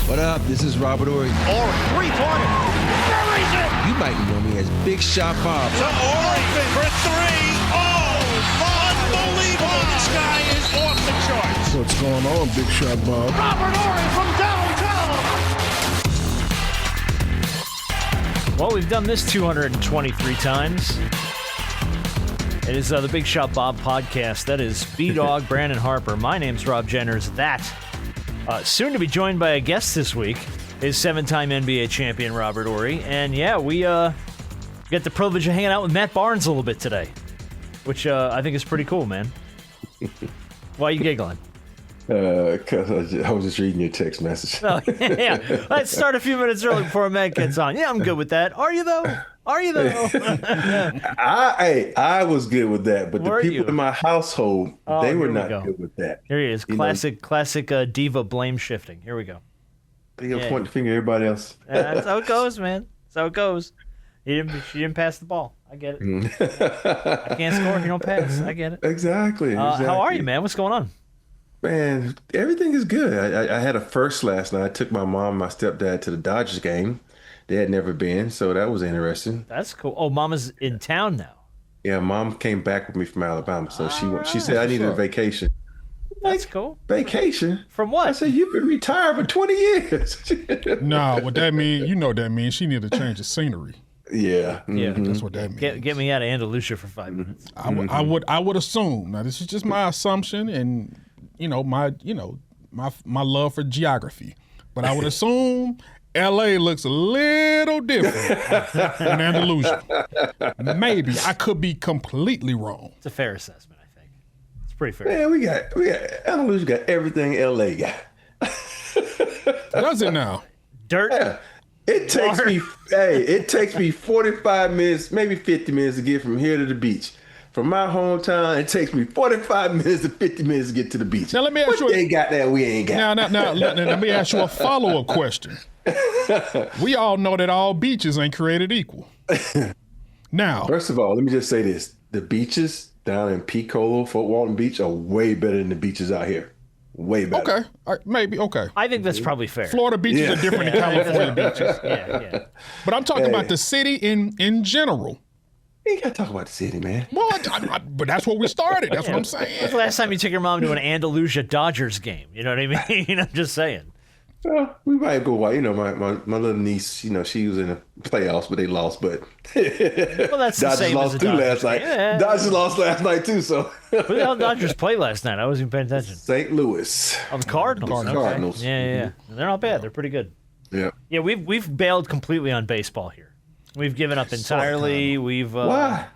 What up? This is Robert Horry. Horry, three-pointer. Buries it! You might know me as Big Shot Bob. To Horry for three. Oh, unbelievable. This guy is off the charts. What's going on, Big Shot Bob? Robert Horry from downtown. Well, we've done this 223 times. It is the Big Shot Bob podcast. That is B-Dog, Brandon Harper. My name's Rob Jenners. That, soon to be joined by a guest this week, is seven-time NBA champion Robert Horry. And yeah, we get the privilege of hanging out with Matt Barnes a little bit today, which I think is pretty cool, man. Why are you giggling? Because I was just reading your text message. Oh, yeah. Let's start a few minutes early before Matt gets on. Yeah, I'm good with that. Are you, though? Are you, though? I was good with that, but the people in my household, they were not good with that. Here he is. Classic diva blame shifting. Here we go. They gonna point the finger at everybody else. That's how it goes, man. That's how it goes. She didn't pass the ball. I get it. I can't score if you don't pass. I get it. Exactly. How are you, man? What's going on? Man, everything is good. I had a first last night. I took my mom and my stepdad to the Dodgers game. They had never been, so that was interesting. That's cool. Oh, Mama's in town now. Yeah, Mom came back with me from Alabama, so she said I needed a vacation. That's cool. Vacation? From what? I said, you've been retired for 20 years. No, what that means, you know what that means. She needed to change the scenery. Yeah. Yeah. That's what that means. Get me out of Andalusia for 5 minutes. I would assume. Now, this is just my assumption and, my love for geography. But I would assume L.A. looks a little different than Andalusia. Maybe. I could be completely wrong. It's a fair assessment, I think. It's pretty fair. Man, we got Andalusia got everything L.A. got. Does it now? Dirt. Yeah. It takes me 45 minutes, maybe 50 minutes to get from here to the beach. From my hometown, it takes me 45 minutes to 50 minutes to get to the beach. Now let me ask you. They got that we ain't got. Now, let me ask you a follow-up question. We all know that all beaches ain't created equal. Now, first of all, let me just say this: the beaches down in Piccolo, Fort Walton Beach, are way better than the beaches out here. Way better. Okay, maybe. Okay. I think that's probably fair. Florida beaches are different than California beaches. Yeah. But I'm talking about the city in general. You ain't got to talk about the city, man. Well, but that's where we started. That's what I'm saying. When's the last time you took your mom to an Andalusia Dodgers game? You know what I mean? I'm just saying. Well, we might go. My little niece, she was in the playoffs, but they lost. But well, that's the Dodgers same lost as the too Dodgers last night. Yeah. Dodgers lost last night too. So who the hell Dodgers play last night? I wasn't even paying attention. St. Louis. Oh, the Cardinals. Cardinals. Okay. Yeah. They're not bad. They're pretty good. Yeah. Yeah, we've bailed completely on baseball here. We've given up entirely. Why?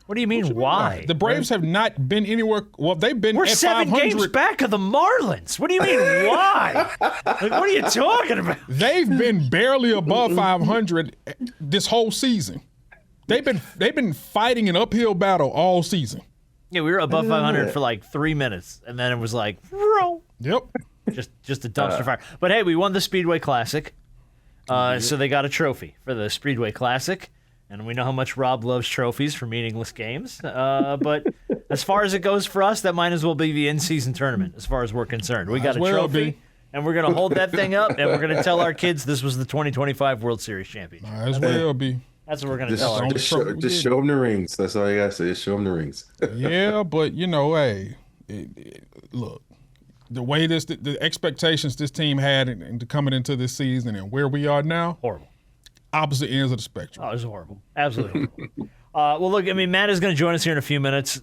What do you mean, why? The Braves have not been anywhere. Well, they've been. We're at 7 500. games back of the Marlins. What do you mean, why? Like, what are you talking about? They've been barely above 500 this whole season. They've been fighting an uphill battle all season. Yeah, we were above 500 for like 3 minutes, and then it was like, yep, just a dumpster fire. But hey, we won the Speedway Classic, so they got a trophy for the Speedway Classic. And we know how much Rob loves trophies for meaningless games. But as far as it goes for us, that might as well be the in-season tournament as far as we're concerned. We got a trophy, and we're going to hold that thing up, and we're going to tell our kids this was the 2025 World Series championship. Might as well be. That's what we're going to tell our kids. Just show them the rings. That's all you got to say. Just show them the rings. Yeah, but, hey, look, the way the expectations this team had and coming into this season and where we are now. Horrible. Opposite ends of the spectrum. Oh, it was horrible. Absolutely horrible. Well, look, Matt is going to join us here in a few minutes.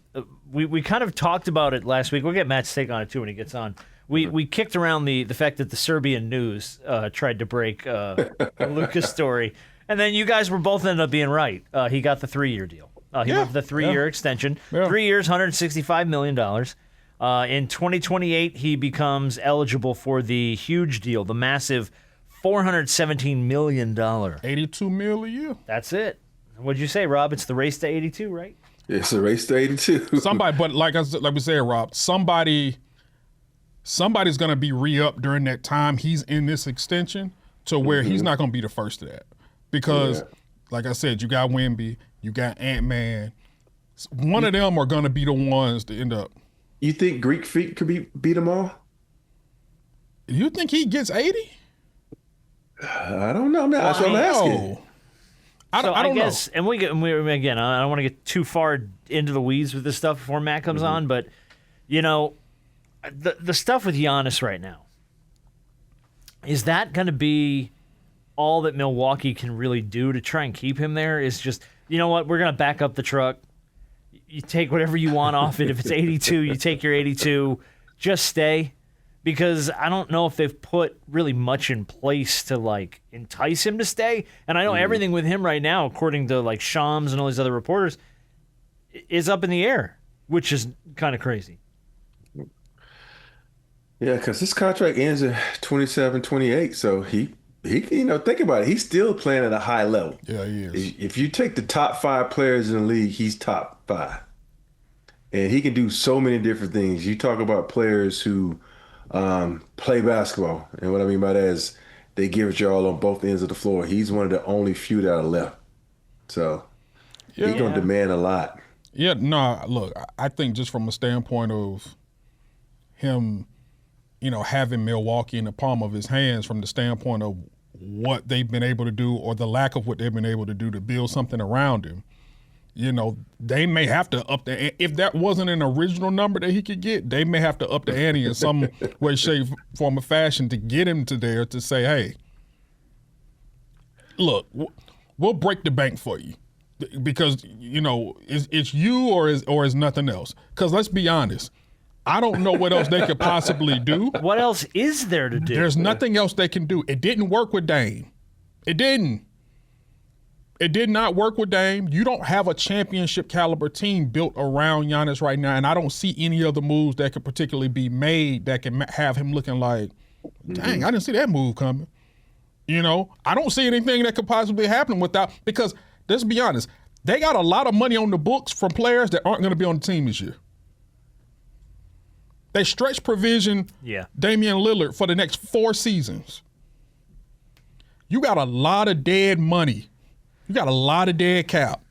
We kind of talked about it last week. We'll get Matt's take on it, too, when he gets on. We kicked around the fact that the Serbian news tried to break Luka's story. And then you guys were both ended up being right. He got the 3-year deal. He went the 3-year extension. Yeah. 3 years, $165 million. In 2028, he becomes eligible for the huge deal, the massive $417 million. $82 million a year. That's it. What'd you say, Rob? It's the race to 82, right? It's a race to 82. But like we said, Rob, somebody's going to be re-up during that time he's in this extension to where he's not going to be the first to that. Because, like I said, you got Wemby, you got Ant-Man. One of them are going to be the ones to end up. You think Greek Freak could beat them all? You think he gets 80? I don't know. That's what I'm asking. I don't guess, know. And again, I don't want to get too far into the weeds with this stuff before Matt comes on, but the stuff with Giannis right now, is that going to be all that Milwaukee can really do to try and keep him there? Is just, you know what, we're going to back up the truck. You take whatever you want off it. If it's 82, you take your 82. Just stay. Because I don't know if they've put really much in place to, like, entice him to stay. And I know everything with him right now, according to, like, Shams and all these other reporters, is up in the air, which is kind of crazy. Yeah, because his contract ends in 27, 28. So he think about it. He's still playing at a high level. Yeah, he is. If you take the top 5 players in the league, he's top 5. And he can do so many different things. You talk about players who play basketball. And what I mean by that is they give it you all on both ends of the floor. He's one of the only few that are left. So he's going to demand a lot. Yeah, no, look, I think just from a standpoint of him, having Milwaukee in the palm of his hands, from the standpoint of what they've been able to do or the lack of what they've been able to do to build something around him, they may have to up the, if that wasn't an original number that he could get, they may have to up the ante in some way, shape, form, or fashion to get him to there to say, hey, look, we'll break the bank for you because, it's you or is nothing else. Because let's be honest, I don't know what else they could possibly do. What else is there to do? There's nothing else they can do. It didn't work with Dame. It didn't. It did not work with Dame. You don't have a championship caliber team built around Giannis right now, and I don't see any other moves that could particularly be made that can have him looking like, dang, I didn't see that move coming. I don't see anything that could possibly happen without, because let's be honest, they got a lot of money on the books from players that aren't going to be on the team this year. They stretch provision Damian Lillard for the next 4 seasons. You got a lot of dead money. You got a lot of dead cap.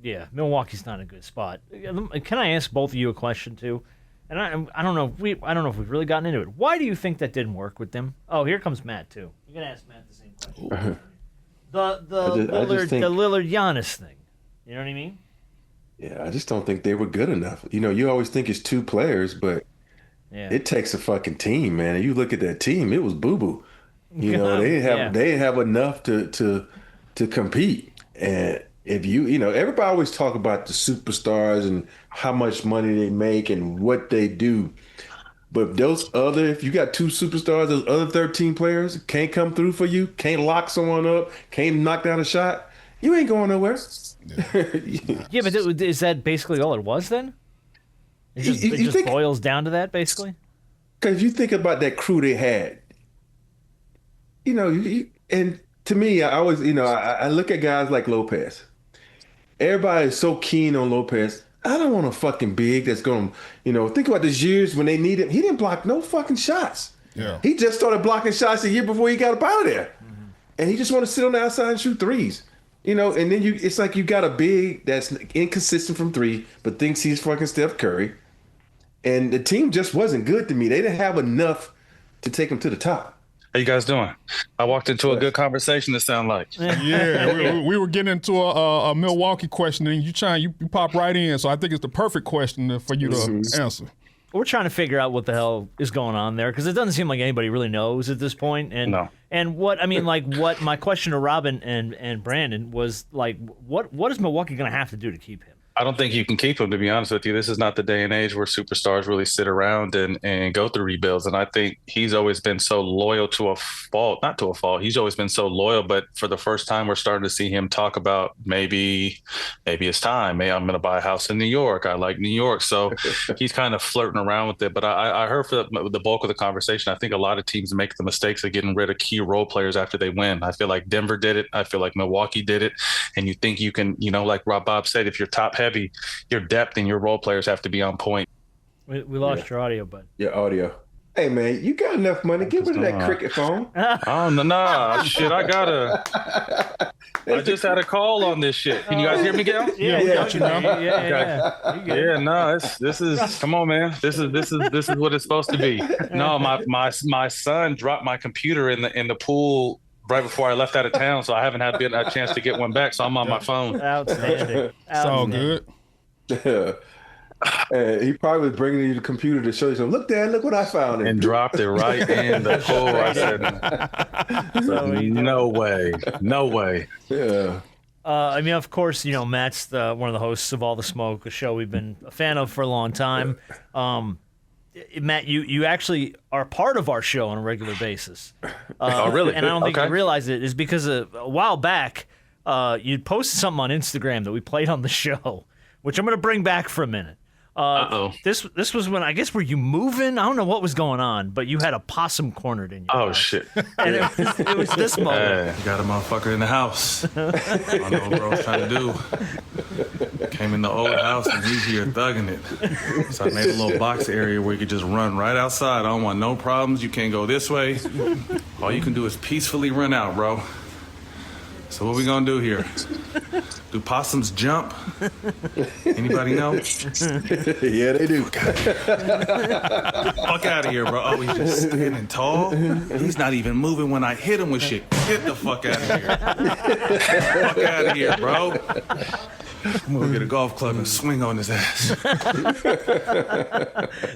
Yeah, Milwaukee's not in a good spot. Can I ask both of you a question too? And I don't know if we've really gotten into it. Why do you think that didn't work with them? Oh, here comes Matt too. You're gonna ask Matt the same question. The Lillard Giannis thing. You know what I mean? Yeah, I just don't think they were good enough. You always think it's 2 players, but it takes a fucking team, man. And you look at that team, it was boo-boo. They didn't have enough to compete. And if everybody always talk about the superstars and how much money they make and what they do. But if you got 2 superstars, those other 13 players can't come through for you, can't lock someone up, can't knock down a shot, you ain't going nowhere. Yeah, but is that basically all it was then? It just boils down to that, basically? Because if you think about that crew they had, and to me, I always, I look at guys like Lopez. Everybody is so keen on Lopez. I don't want a fucking big that's going to, think about the years when they need him. He didn't block no fucking shots. Yeah. He just started blocking shots a year before he got up out of there. Mm-hmm. And he just want to sit on the outside and shoot threes. And then it's like you got a big that's inconsistent from 3, but thinks he's fucking Steph Curry. And the team just wasn't good to me. They didn't have enough to take him to the top. How you guys doing? I walked into a good conversation, it sounded like. Yeah, we were getting into a Milwaukee question, and you pop right in. So I think it's the perfect question for you to answer. We're trying to figure out what the hell is going on there, because it doesn't seem like anybody really knows at this point. And what my question to Robin and Brandon was like, what is Milwaukee going to have to do to keep him? I don't think you can keep him, to be honest with you. This is not the day and age where superstars really sit around and go through rebuilds. And I think he's always been so loyal to a fault, not to a fault. He's always been so loyal, but for the first time, we're starting to see him talk about maybe it's time. Maybe I'm going to buy a house in New York. I like New York. So he's kind of flirting around with it. But I heard for the bulk of the conversation, I think a lot of teams make the mistakes of getting rid of key role players after they win. I feel like Denver did it. I feel like Milwaukee did it. And you think you can, like Rob Bob said, if you're top heavy, your depth and your role players have to be on point. We lost your audio, bud. Your audio. Hey, man, you got enough money. Get rid of that cricket phone. Oh, no. Shit, I just had a call on this shit. Can you guys hear me, Gail? Yeah, we got you now. Yeah. No, this is, come on, man. This is what it's supposed to be. No, my son dropped my computer in the pool right before I left out of town, so I haven't had a chance to get one back. So I'm on my phone. Outstanding. It's all good. He probably was bringing you the computer to show you something. Look, Dad, look what I found. And dropped it right in the pool. I said, no way. No way. Yeah. I mean, of course, Matt's one of the hosts of All the Smoke, a show we've been a fan of for a long time. Matt, you actually are part of our show on a regular basis. Oh, really? And I don't think you realize it is because a while back, you posted something on Instagram that we played on the show, which I'm going to bring back for a minute. This was when, I guess, were you moving? I don't know what was going on, but you had a possum cornered in your house. Shit. And it was this moment. You got a motherfucker in the house. I don't know what bro's trying to do. Came in the old house and he's here thugging it. So I made a little box area where you could just run right outside. I don't want no problems. You can't go this way. All you can do is peacefully run out, bro. So what we gonna do here? Do possums jump? Anybody know? Yeah, they do. Fuck out of here, bro. Oh, he's just standing tall. He's not even moving when I hit him with shit. Get the fuck out of here. Fuck out of here, bro. I'm gonna get a golf club and swing on his ass.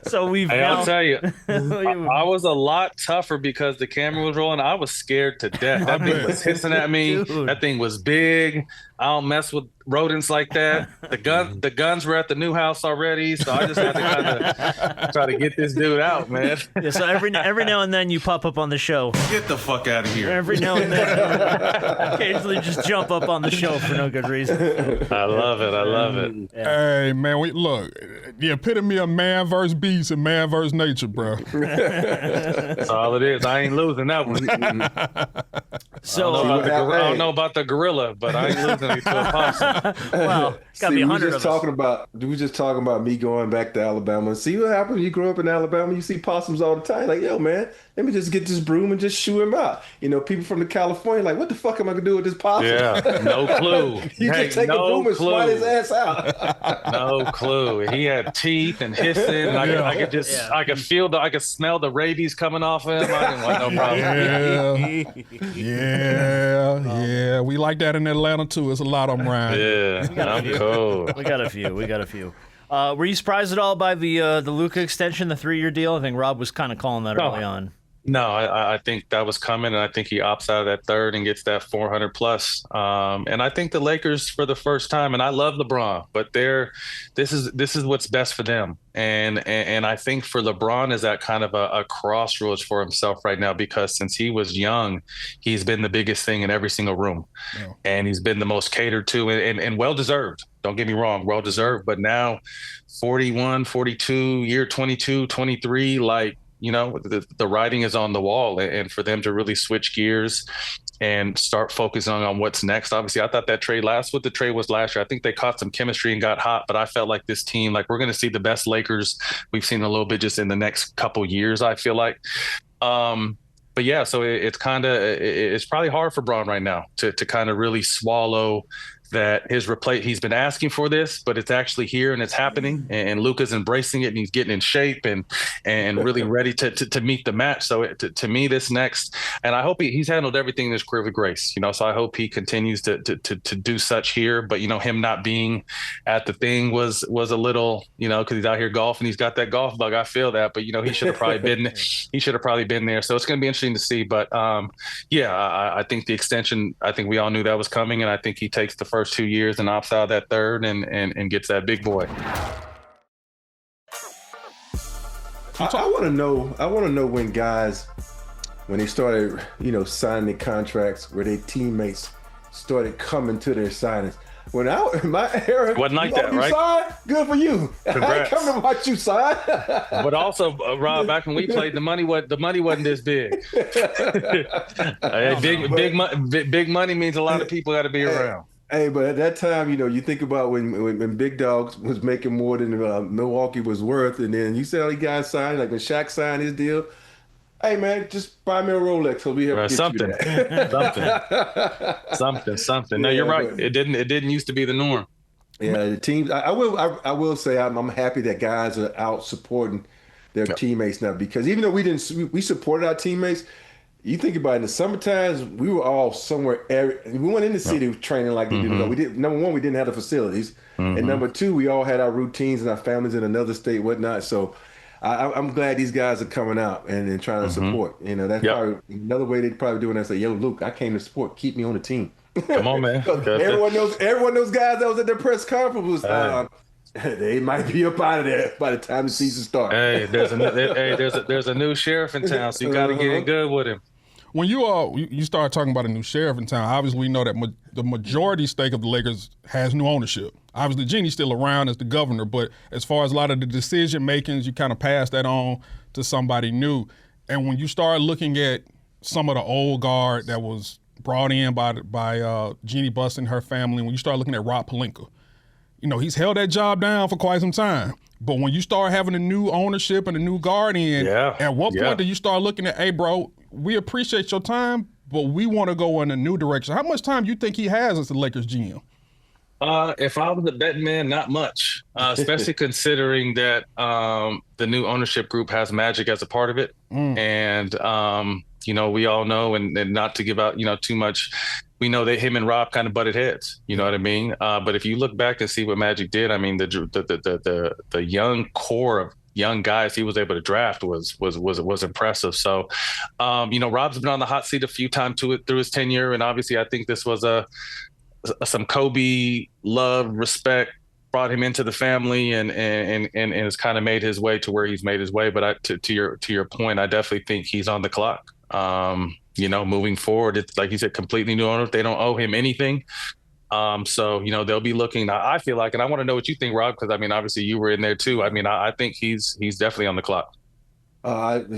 So I'll tell you, I was a lot tougher because the camera was rolling. I was scared to death. That thing was hissing at me. Dude. That thing was big. I don't mess with rodents like that. The guns were at the new house already, so I just had to kind of try to get this dude out, man. Yeah, so every now and then you pop up on the show. Get the fuck out of here. Every now and then, occasionally just jump up on the show for no good reason. I love it. I love it. Yeah. Hey, man, look, the epitome of man versus beast and man versus nature, bro. That's all it is. I ain't losing that one. So I don't know about the gorilla, but I ain't losing it to a possum. Well, gotta be 100 of us. We were just talking about me going back to Alabama. See what happens when you grow up in Alabama? You see possums all the time. Like, yo, man, let me just get this broom and just shoo him out. People from the California, like, what the fuck am I gonna do with this possum? Yeah, no clue. You just take a broom and swat his ass out. No clue. He had teeth and hissing. I could smell the rabies coming off him. I didn't want no problem. Yeah. We like that in Atlanta too. It's a lot of them around. Yeah, I'm cold. We got a few. Were you surprised at all by the Luka extension, the 3-year deal? I think Rob was kind of calling that early on. No, I think that was coming, and I think he opts out of that third and gets that 400 plus. And I think the Lakers, for the first time, and I love LeBron, but this is what's best for them. And I think for LeBron is at kind of a crossroads for himself right now, because since he was young, he's been the biggest thing in every single room, and he's been the most catered to and well deserved. Don't get me wrong, well deserved. But now, 41, 42, year 22, 23, like. The writing is on the wall, and for them to really switch gears and start focusing on what's next. Obviously, I thought that trade last year. I think they caught some chemistry and got hot, but I felt like this team, like we're going to see the best Lakers we've seen a little bit just in the next couple years, I feel like. But yeah, so it's probably hard for Bron right now to kind of really swallow that he's been asking for this, but it's actually here and it's happening, and Luka's embracing it and he's getting in shape and really ready to meet the match. So to me, this next, and I hope he's handled everything in his career with grace, so I hope he continues to do such here. But him not being at the thing was a little, because he's out here golfing, he's got that golf bug. I feel that, but he should have probably been there. So it's going to be interesting to see. But I think the extension, I think we all knew that was coming, and I think he takes the first 2 years and opts out of that third and gets that big boy. I want to know when guys, when they started, signing their contracts, where their teammates started coming to their signings. When my era wasn't like that, right? Sign, good for you. Congrats. I ain't coming to watch you sign. But also, Rob, back when we played, the money wasn't this big. Big money means a lot of people got to be around. Hey, but at that time, you think about when Big Dog was making more than Milwaukee was worth, and then you see all the guys signed, like when Shaq signed his deal. Hey man, just buy me a Rolex so we have to something. Something. No, you're right. It didn't used to be the norm. Yeah, the teams. I will say I'm happy that guys are out supporting their teammates now, because even though we supported our teammates, you think about it, in the summertime, we were all somewhere. We went in the city training like they did. We did. Number one, we didn't have the facilities, and number two, we all had our routines and our families in another state, whatnot. So, I'm glad these guys are coming out and trying to support. You know, that's probably another way they're probably doing that. Say, yo, Luke, I came to support. Keep me on the team. Come on, man. Everyone knows guys that was at their press conference was. They might be up out of there by the time the season starts. Hey, there's a new sheriff in town, so you got to get in good with him. When you start talking about a new sheriff in town, obviously we know that the majority stake of the Lakers has new ownership. Obviously, Jeannie's still around as the governor, but as far as a lot of the decision makings, you kind of pass that on to somebody new. And when you start looking at some of the old guard that was brought in by Jeannie Buss and her family, when you start looking at Rob Pelinka, you know, he's held that job down for quite some time. But when you start having a new ownership and a new guard in, at what point do you start looking at, hey, bro, we appreciate your time, but we want to go in a new direction? How much time do you think he has as the Lakers GM? If I was a betting man, not much, especially considering that the new ownership group has Magic as a part of it. And, you know, we all know, and not to give out, you know, too much, we know that him and Rob kind of butted heads, you know what I mean? But if you look back and see what Magic did, I mean, the young core of young guys he was able to draft was impressive. So, you know, Rob's been on the hot seat a few times through his tenure, and obviously I think this was some Kobe love, respect, brought him into the family, and has kind of made his way to where he's made his way. But to your point, I definitely think he's on the clock. You know, moving forward, it's like you said, completely new owner. They don't owe him anything. So, you know, they'll be looking, I feel like, and I want to know what you think, Rob, because I mean, obviously you were in there too. I mean, I think he's definitely on the clock.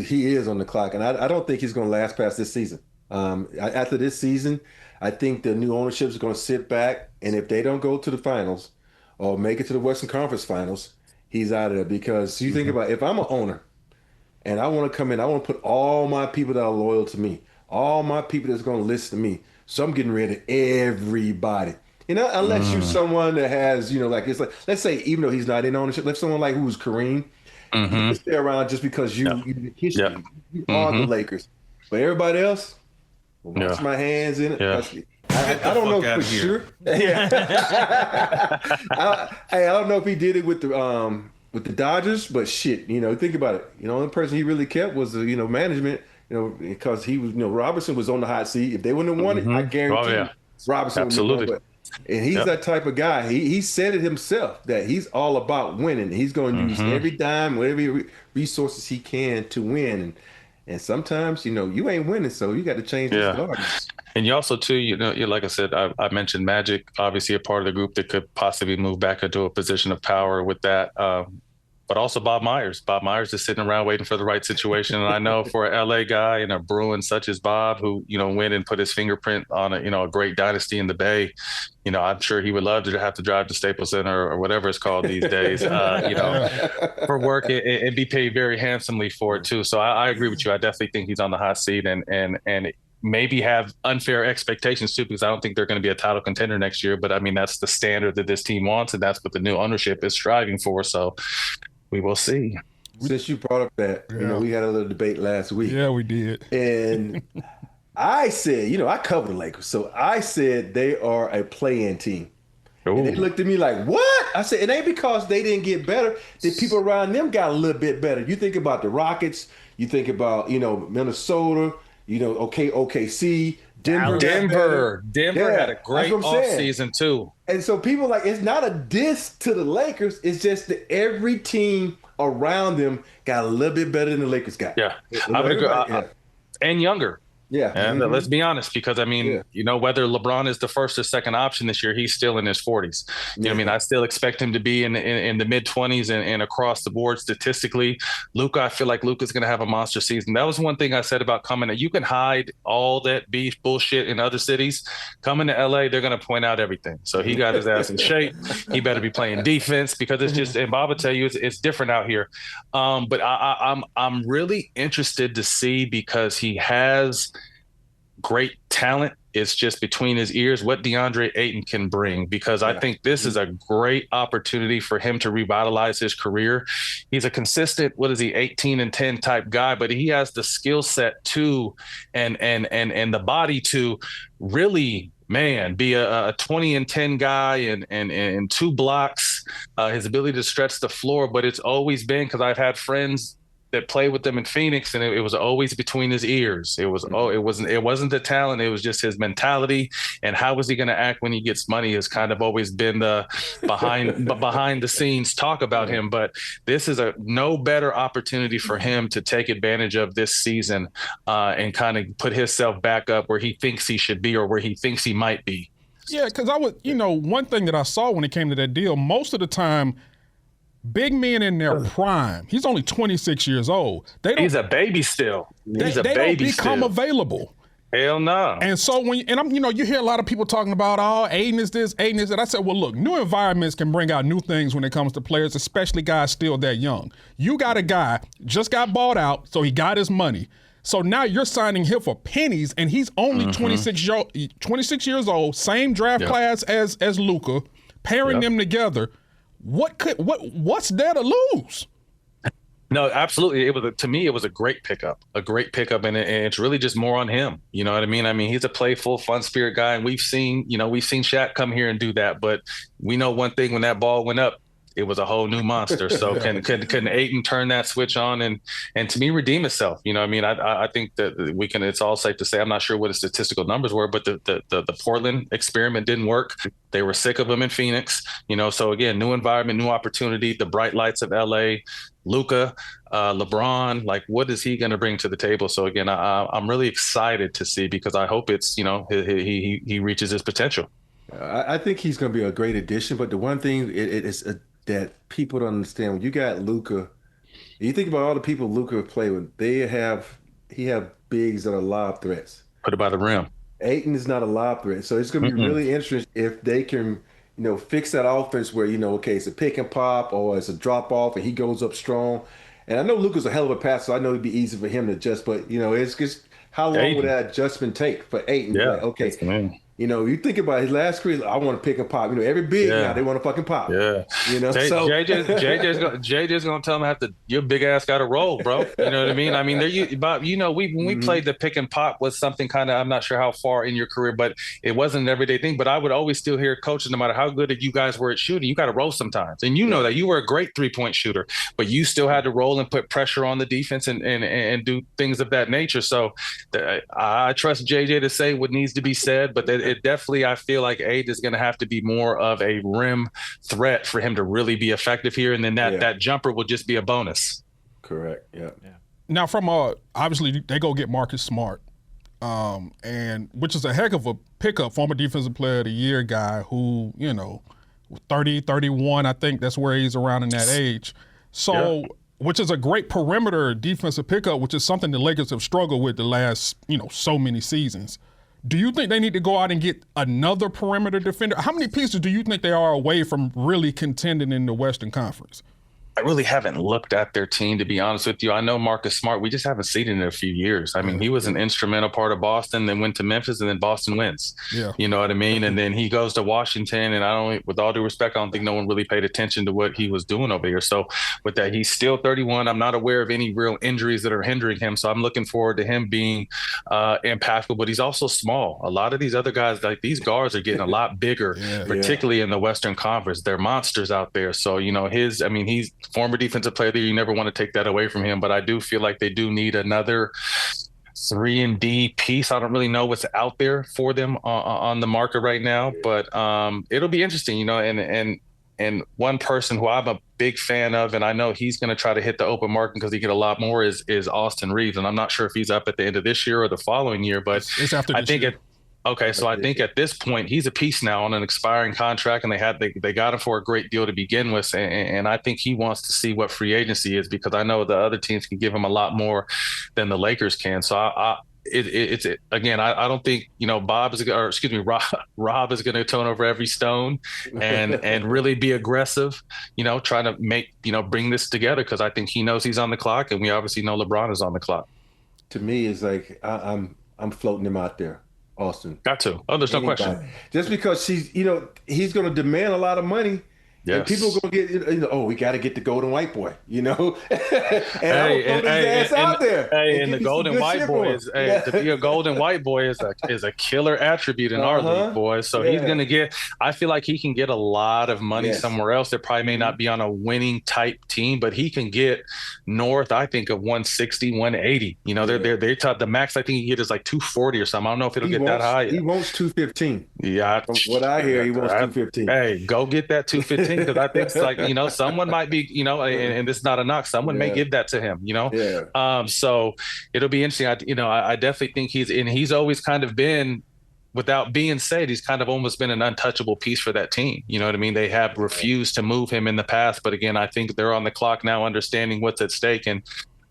He is on the clock, and I don't think he's going to last past this season. After this season, I think the new ownership is going to sit back, and if they don't go to the finals or make it to the Western Conference Finals, he's out of there. Because you think about, if I'm an owner and I want to come in, I want to put all my people that are loyal to me, all my people that's going to listen to me. So I'm getting rid of everybody. You know, unless you're someone that has, you know, like, it's like, let's say, even though he's not in ownership, let's someone like who's Kareem, you can stay around just because you are the Lakers. But everybody else, wash my hands in it. I don't know for sure. I don't know if he did it with the Dodgers, but shit, you know, think about it. You know, the only person he really kept was the, you know, management. You know, because he was, you know, Robertson was on the hot seat. If they wouldn't have won it, I guarantee Robertson would have won. And he's that type of guy. He said it himself that he's all about winning. He's going to use every dime, whatever resources he can to win. And sometimes, you know, you ain't winning, so you got to change the starters. And you also, too, you know, like I said, I mentioned Magic, obviously a part of the group that could possibly move back into a position of power with that. But also Bob Myers. Bob Myers is sitting around waiting for the right situation. And I know for an LA guy and a Bruin such as Bob, who, you know, went and put his fingerprint on a great dynasty in the Bay, you know, I'm sure he would love to have to drive to Staples Center or whatever it's called these days, you know, for work and be paid very handsomely for it too. So I agree with you. I definitely think he's on the hot seat and maybe have unfair expectations too, because I don't think they're going to be a title contender next year. But I mean, that's the standard that this team wants, and that's what the new ownership is striving for. So we will see. Since you brought up that, you know, we had a little debate last week. Yeah, we did. And I said, you know, I cover the Lakers. So I said they are a play-in team. Ooh. And they looked at me like, what? I said, it ain't because they didn't get better. The people around them got a little bit better. You think about the Rockets. You think about, you know, Minnesota, you know, OKC, Denver had a great offseason too. And so people like, it's not a diss to the Lakers. It's just that every team around them got a little bit better than the Lakers got. Yeah, I would agree. And younger. Yeah. And let's be honest, because I mean, you know, whether LeBron is the first or second option this year, he's still in his 40s. You know what I mean? I still expect him to be in the mid-20s and across the board statistically. Luka, I feel like Luka's going to have a monster season. That was one thing I said about coming. You can hide all that beef bullshit in other cities. Coming to LA, they're going to point out everything. So he got his ass in shape. He better be playing defense because it's just, and Bob will tell you, it's different out here. But I'm really interested to see, because he has great talent it's just between his ears what Deandre Ayton can bring, because I think this is a great opportunity for him to revitalize his career. He's a consistent, 18-10 type guy, but he has the skill set too, and the body to really, man, be a 20-10 guy and 2 blocks, his ability to stretch the floor. But it's always been, because I've had friends that played with them in Phoenix, and it was always between his ears. It wasn't the talent, it was just his mentality, and how was he going to act when he gets money has kind of always been the behind the scenes talk about him. But this is a no better opportunity for him to take advantage of this season and kind of put himself back up where he thinks he should be, or where he thinks he might be. Yeah, because one thing that I saw when it came to that deal, most of the time, big men in their prime, he's only 26 years old. He's a baby still. They don't become available. Hell no. And so you hear a lot of people talking about, Ayton is this, Ayton is that. I said, well, look, new environments can bring out new things when it comes to players, especially guys still that young. You got a guy just got bought out, so he got his money. So now you're signing him for pennies, and he's only 26 years old, same draft class as Luka, pairing them together. What's there to lose? No, absolutely. To me, it was a great pickup, and it's really just more on him. You know what I mean? I mean, he's a playful, fun spirit guy, and we've seen Shaq come here and do that. But we know one thing: when that ball went up, it was a whole new monster. So can Ayton turn that switch on and to me redeem itself? You know what I mean? I think that we can. It's all safe to say, I'm not sure what the statistical numbers were, but the Portland experiment didn't work. They were sick of him in Phoenix. So again, new environment, new opportunity, the bright lights of LA, Luka, LeBron, like what is he going to bring to the table? So again, I'm really excited to see, because I hope it's, he reaches his potential. I think he's going to be a great addition, but the one thing that people don't understand, when you got Luka, you think about all the people Luka played with, he have bigs that are lob threats. Put it by the rim. Ayton is not a lob threat. So it's going to be really interesting if they can, fix that offense where, it's a pick and pop or it's a drop off and he goes up strong. And I know Luka's a hell of a passer, so I know it'd be easy for him to adjust, but, it's just how long would that adjustment take for Ayton? Yeah. You think about his last career, I want to pick and pop. Every big now, they want to fucking pop. Yeah. JJ's going to tell him your big ass got to roll, bro. You know what I mean? I mean, when we played the pick and pop was something kind of, I'm not sure how far in your career, but it wasn't an everyday thing. But I would always still hear coaches, no matter how good you guys were at shooting, you got to roll sometimes. And know that you were a great 3-point shooter, but you still had to roll and put pressure on the defense and do things of that nature. So I trust JJ to say what needs to be said, but it definitely, I feel like Ayton is going to have to be more of a rim threat for him to really be effective here. And then that jumper will just be a bonus. Correct. Yeah. Now, from obviously they go get Marcus Smart, and which is a heck of a pickup, former defensive player of the year guy who, 30, 31, I think that's where he's around in that age. So, which is a great perimeter defensive pickup, which is something the Lakers have struggled with the last, so many seasons. Do you think they need to go out and get another perimeter defender? How many pieces do you think they are away from really contending in the Western Conference? I really haven't looked at their team, to be honest with you. I know Marcus Smart. We just haven't seen it in a few years. I mean, he was an instrumental part of Boston, then went to Memphis, and then Boston wins. Yeah. You know what I mean? And then he goes to Washington, and with all due respect, I don't think no one really paid attention to what he was doing over here. So with that, he's still 31. I'm not aware of any real injuries that are hindering him. So I'm looking forward to him being impactful, but he's also small. A lot of these other guys, like these guards, are getting a lot bigger, particularly in the Western Conference. They're monsters out there. So, he's former defensive player of the year. You never want to take that away from him, but I do feel like they do need another 3-and-D piece. I don't really know what's out there for them on the market right now, but it'll be interesting, and one person who I'm a big fan of, and I know he's going to try to hit the open market because he get a lot more, is Austin Reeves. And I'm not sure if he's up at the end of this year or the following year, but it's after this year. So I think at this point he's a piece now on an expiring contract, and they got him for a great deal to begin with, and I think he wants to see what free agency is, because I know the other teams can give him a lot more than the Lakers can. So I don't think Rob is going to turn over every stone and really be aggressive, trying to make bring this together, because I think he knows he's on the clock, and we obviously know LeBron is on the clock. To me, it's like I'm floating him out there Austin. Got to. Oh, there's no question. Just because he's going to demand a lot of money. Yes. And people are going to get, we got to get the golden white boy, and I'm going to throw his ass out there. And the golden white boy to be a golden white boy is a killer attribute in our league, boy. So he's going to get, I feel like he can get a lot of money somewhere else that probably may not be on a winning type team, but he can get north, I think, of 160, 180. They taught the max I think he get is like 240 or something. I don't know if it'll get that high. He wants 215. Yeah. From what I hear, he wants 215. Hey, go get that 215. Because I think it's like, someone might be, and this is not a knock. Someone may give that to him, So it'll be interesting. I definitely think he's always kind of been, without being said, he's kind of almost been an untouchable piece for that team. You know what I mean? They have refused to move him in the past. But again, I think they're on the clock now, understanding what's at stake. And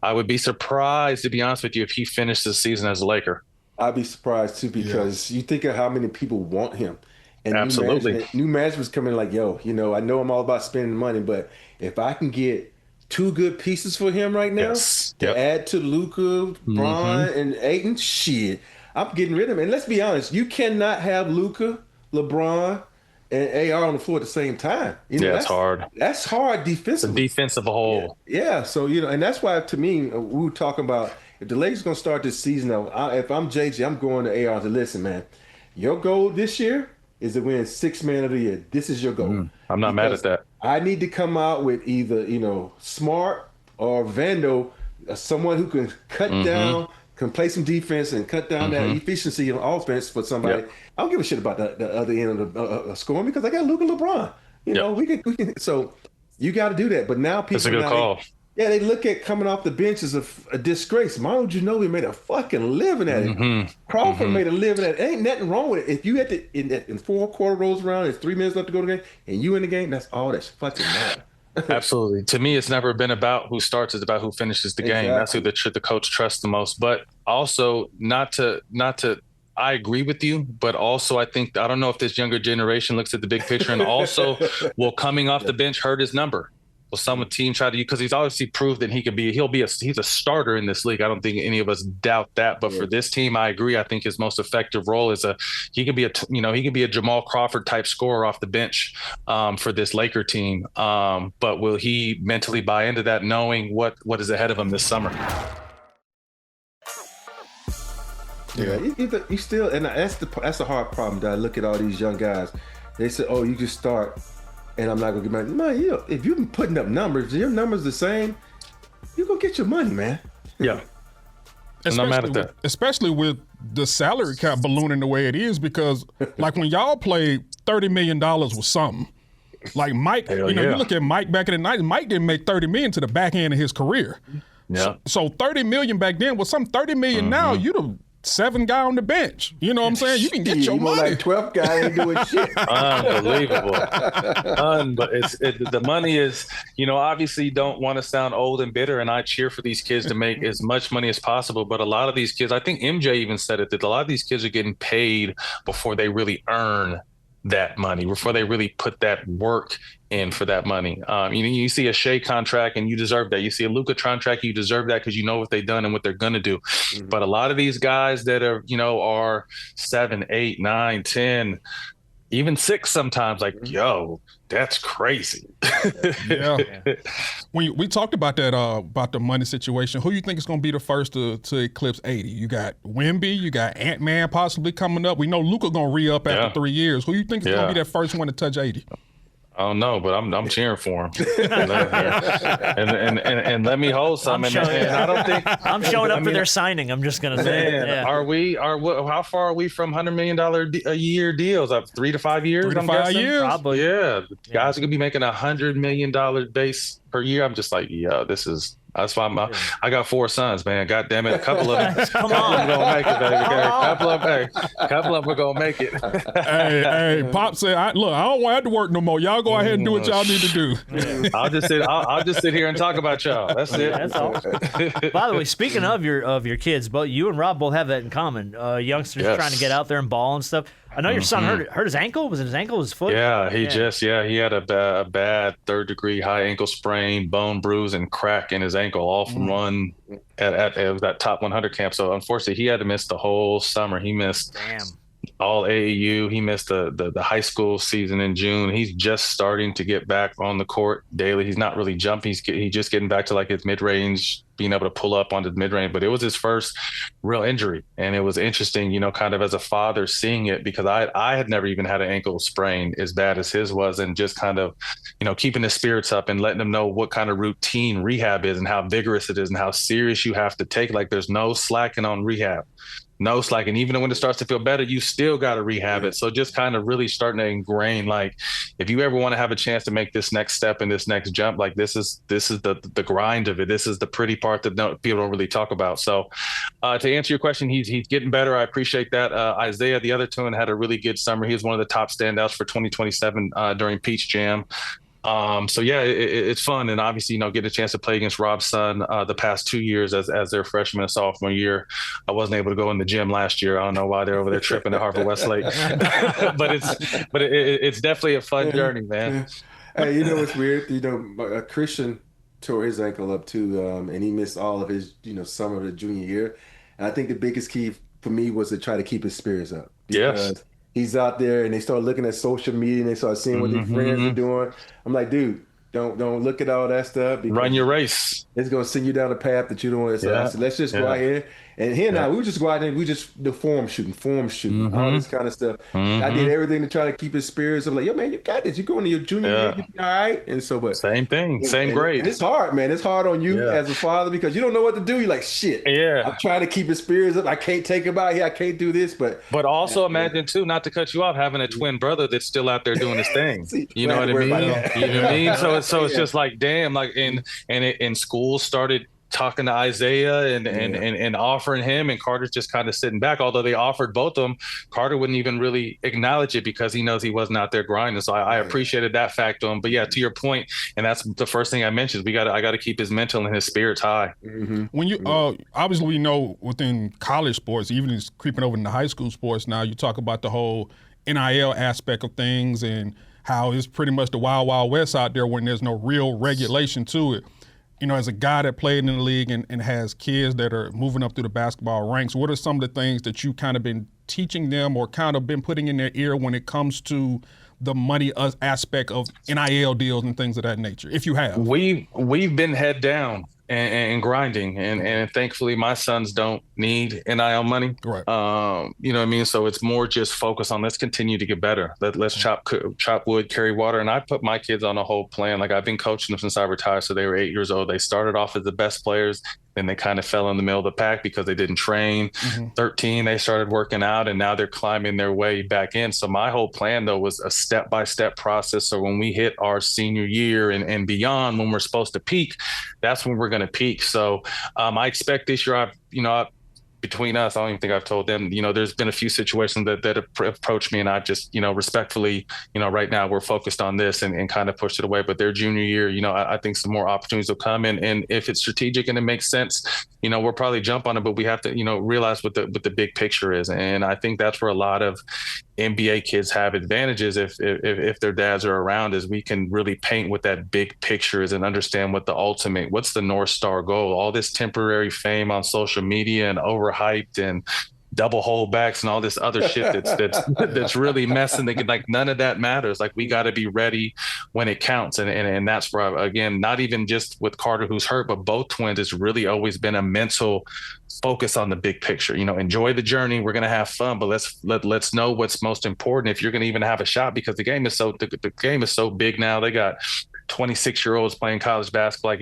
I would be surprised, to be honest with you, if he finished the season as a Laker. I'd be surprised too, because you think of how many people want him. And absolutely. New management's coming like, I know I'm all about spending money, but if I can get 2 good pieces for him right now to add to Luka, LeBron, and Ayton, shit, I'm getting rid of him. And let's be honest, you cannot have Luka, LeBron, and AR on the floor at the same time. That's hard. That's hard defensively. The defensive whole. Yeah. So, and that's why, to me, we were talking about, if the Lakers going to start this season, if I'm JJ, I'm going to AR to listen, man, your goal this year is to win 6th Man of the Year. This is your goal. I'm not mad at that. I need to come out with either, Smart or Vando, someone who can cut down, can play some defense and cut down that efficiency on offense for somebody. I don't give a shit about the other end of the scoring, because I got Luka, LeBron. We can. So you got to do that. But now people. That's a good call. They look at coming off the bench as a disgrace. Manu Ginobili made a fucking living at it. Crawford made a living at it. Ain't nothing wrong with it. If you had to, in 4 quarter rolls around, and 3 minutes left to go to the game, and you in the game, that's all that's fucking matter. Absolutely. To me, it's never been about who starts. It's about who finishes the game. That's who the coach trusts the most. But also, not to. I agree with you, but also I think, I don't know if this younger generation looks at the big picture, and also will coming off the bench hurt his number. Will some team try to, because he's obviously proved that he's a starter in this league. I don't think any of us doubt that. But for this team, I agree. I think his most effective role is he can be a Jamal Crawford type scorer off the bench for this Laker team. But will he mentally buy into that, knowing what is ahead of him this summer? You still, and that's the hard problem. That I look at all these young guys. They say, "Oh, you just start." And I'm not gonna get my money. If you've been putting up numbers, your numbers the same, you're gonna get your money, man. Yeah. I'm not mad at that. Especially with the salary cap ballooning the way it is, because like when y'all played, $30 million was something. Like Mike, you look at Mike back in the 90s, Mike didn't make $30 million to the back end of his career. Yeah. So $30 million back then was some $30 million now. You'd have 7th guy on the bench. You know what I'm saying? You can get your money. Like 12th guy ain't doing shit. Unbelievable. But the money is, obviously you don't want to sound old and bitter, and I cheer for these kids to make as much money as possible. But a lot of these kids, I think MJ even said it, that a lot of these kids are getting paid before they really earn that money, before they really put that work in for that money. You see a Shea contract and you deserve that. You see a Luka contract, you deserve that because you know what they've done and what they're going to do. But a lot of these guys that are, are 7, 8, 9, 10, even 6 sometimes, like, yo, that's crazy. Yeah. We talked about that, about the money situation. Who you think is going to be the first to eclipse 80? You got Wemby, you got Ant-Man possibly coming up. We know Luka going to re-up after 3 years. Who you think is going to be that first one to touch 80? I don't know, but I'm cheering for him. and let me hold some. I don't think I'm showing up for their signing. I'm just gonna say, how far are we from $100 million a year deals? 3 to 5 years. 3 to 5 years, probably. Yeah, guys are gonna be making $100 million base per year. I'm just like, this is. That's why I got 4 sons, man. God damn it, a couple of them, gonna make it, baby. A couple of them are gonna make it. hey, Pop said, I don't want to work no more. Y'all go ahead and do what y'all need to do. I'll just sit here and talk about y'all. That's it. That's all. By the way, speaking of your kids, both you and Rob both have that in common. Youngsters trying to get out there and ball and stuff. I know your son hurt his ankle. Was it his ankle? His foot? Yeah, he had a bad 3rd-degree high ankle sprain, bone bruise, and crack in his ankle, all from run at that top 100 camp. So unfortunately, he had to miss the whole summer. He missed all AAU. He missed the high school season in June. He's just starting to get back on the court daily. He's not really jumping. He's just getting back to like his mid-range, being able to pull up onto the mid-range. But it was his first real injury. And it was interesting, kind of as a father seeing it, because I had never even had an ankle sprain as bad as his was, and just kind of, keeping the spirits up and letting them know what kind of routine rehab is and how vigorous it is and how serious you have to take. Like, there's no slacking on rehab. No slacking. Even when it starts to feel better, you still got to rehab it. So just kind of really starting to ingrain, like, if you ever want to have a chance to make this next step and this next jump, like, this is the grind of it. This is the pretty part that people don't really talk about. So to answer your question, he's getting better. I appreciate that. Isaiah, the other twin, had a really good summer. He was one of the top standouts for 2027 during Peach Jam. So yeah, it's fun, and obviously, get a chance to play against Rob's son the past 2 years as their freshman and sophomore year. I wasn't able to go in the gym last year. I don't know why they're over there tripping at Harvard Westlake, but it's definitely a fun journey, man. Hey, what's weird? Christian tore his ankle up too, and he missed all of his summer of the junior year. And I think the biggest key for me was to try to keep his spirits up. Yes. He's out there, and they start looking at social media, and they start seeing what their friends are doing. I'm like, dude, don't look at all that stuff. Run your race. It's going to send you down a path that you don't want to. So I said, let's just go out here. And he and I, we would just go out there and we just the form shooting, all this kind of stuff. I did everything to try to keep his spirits. I'm like, yo, man, you got this. You're going to your junior year, you'll be all right. And so, but same thing, same grade. And it's hard, man. It's hard on you as a father because you don't know what to do. You're like, shit. Yeah. I'm trying to keep his spirits up. I can't take him out here. I can't do this. But also imagine too, not to cut you off, having a twin brother that's still out there doing his thing. You know what I mean? You know what I mean? So it's just like, damn, like in school started talking to Isaiah and offering him, and Carter's just kind of sitting back. Although they offered both of them, Carter wouldn't even really acknowledge it because he knows he wasn't out there grinding. So I appreciated that fact of him. But yeah, to your point, and that's the first thing I mentioned, I got to keep his mental and his spirits high. When you obviously we know within college sports, even it's creeping over into high school sports now, you talk about the whole NIL aspect of things and how it's pretty much the wild, wild west out there when there's no real regulation to it. As a guy that played in the league and has kids that are moving up through the basketball ranks, what are some of the things that you kind of been teaching them or kind of been putting in their ear when it comes to the money aspect of NIL deals and things of that nature, if you have? We've been head down and grinding, and thankfully my sons don't need NIL money. Right. You know what I mean? So it's more just focus on let's continue to get better. Let's chop wood, carry water. And I put my kids on a whole plan. Like, I've been coaching them since I retired. So they were 8 years old. They started off as the best players. Then they kind of fell in the middle of the pack because they didn't train. 13, they started working out, and now they're climbing their way back in. So my whole plan, though, was a step-by-step process. So when we hit our senior year and beyond, when we're supposed to peak, that's when we're going to peak. So I expect this year, between us, I don't even think I've told them, there's been a few situations that approached me, and I just, respectfully, right now we're focused on this and kind of pushed it away. But their junior year, I think some more opportunities will come in. And if it's strategic and it makes sense, we'll probably jump on it, but we have to, realize what the big picture is. And I think that's where a lot of NBA kids have advantages if their dads are around, is we can really paint what that big picture is and understand what's the North Star goal. All this temporary fame on social media and overhyped and double holdbacks and all this other shit that's really messing. Like, none of that matters. Like, we got to be ready when it counts. And that's where, again, not even just with Carter, who's hurt, but both twins, it's really always been a mental focus on the big picture. Enjoy the journey. We're going to have fun, but let's know what's most important if you're going to even have a shot, because the game is so big now. They got 26-year-olds playing college basketball. Like,